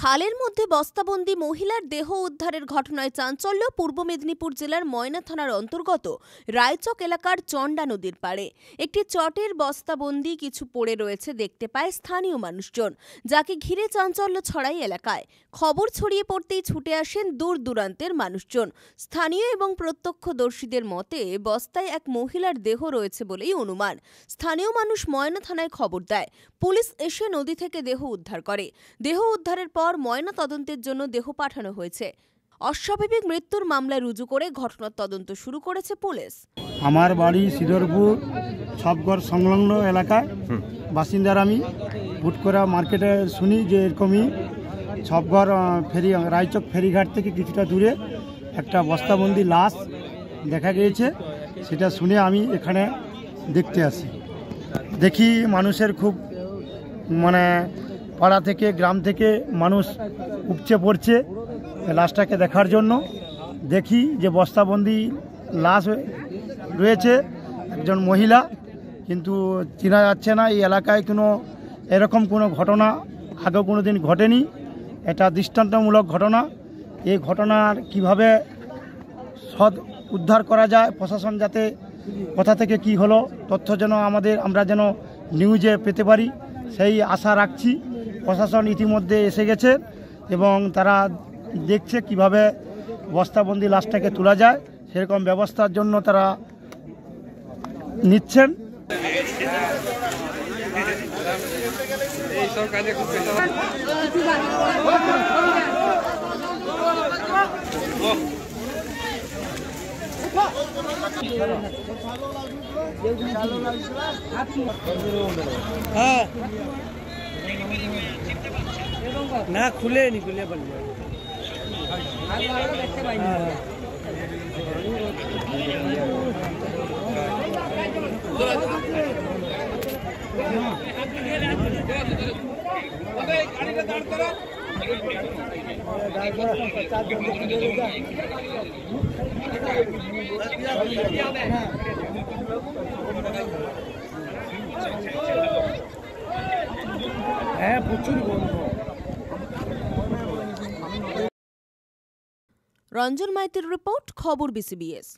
খালের মধ্যে বস্তাবন্দি মহিলার দেহ উদ্ধারের ঘটনায় চাঞ্চল্য পূর্ব মেদিনীপুর জেলার ময়না থানার অন্তর্গত রায়চক এলাকার চণ্ডা নদীর পাড়ে একটি চটের বস্তাবন্দি কিছু পড়ে রয়েছে দেখতে পায় স্থানীয় মানুষজন, যাকে ঘিরে চাঞ্চল্য ছড়ায় এলাকায়। খবর ছড়িয়ে পড়তেই ছুটে আসেন দূর দূরান্তের মানুষজন। স্থানীয় এবং প্রত্যক্ষদর্শীদের মতে বস্তায় এক মহিলার দেহ রয়েছে বলেই অনুমান। স্থানীয় মানুষ ময়না থানায় খবর দেয়। পুলিশ এসে নদী থেকে দেহ উদ্ধার করে। দেহ উদ্ধারের পর ময়না তদন্তের জন্য দেহ পাঠানো হয়েছে। অস্বাভাবিক মৃত্যুর মামলা রুজু করে ঘটনার তদন্ত শুরু করেছে পুলিশ। আমার বাড়ি সিদরপুর সবগড় সংলগ্ন এলাকায় বাসিন্দার আমি। হুট করে মার্কেটে শুনি যে এরকমই সবগড় রায়চক ফেরিঘাট থেকে কিছুটা দূরে একটা বস্তাবন্দি লাশ দেখা গিয়েছে। সেটা শুনে আমি এখানে দেখতে আসি। দেখি মানুষের খুব পাড়া থেকে গ্রাম থেকে মানুষ উপচে পড়ছে লাশটাকে দেখার জন্য। দেখি যে বস্তাবন্দি লাশ রয়েছে একজন মহিলা, কিন্তু চেনা যাচ্ছে না। এই এলাকায় এরকম কোনো ঘটনা আগেও কোনো দিন ঘটেনি। এটা দৃষ্টান্তমূলক ঘটনা। এই ঘটনার কিভাবে উদ্ধার করা যায়, প্রশাসন যাতে কোথা থেকে কি হলো তথ্য যেন আমরা যেন নিউজে পেতে পারি, সেই আশা রাখছি। প্রশাসন ইতিমধ্যে এসে গেছে এবং তারা দেখছে কিভাবে বস্তাবন্দি লাশটাকে তোলা যায়, সেরকম ব্যবস্থার জন্য তারা নিচ্ছেন। হ্যাঁ না খুলে পারবে। হ্যাঁ প্রচুর গন্ধ। রঞ্জন মাইতির রিপোর্ট, খবর BCBS।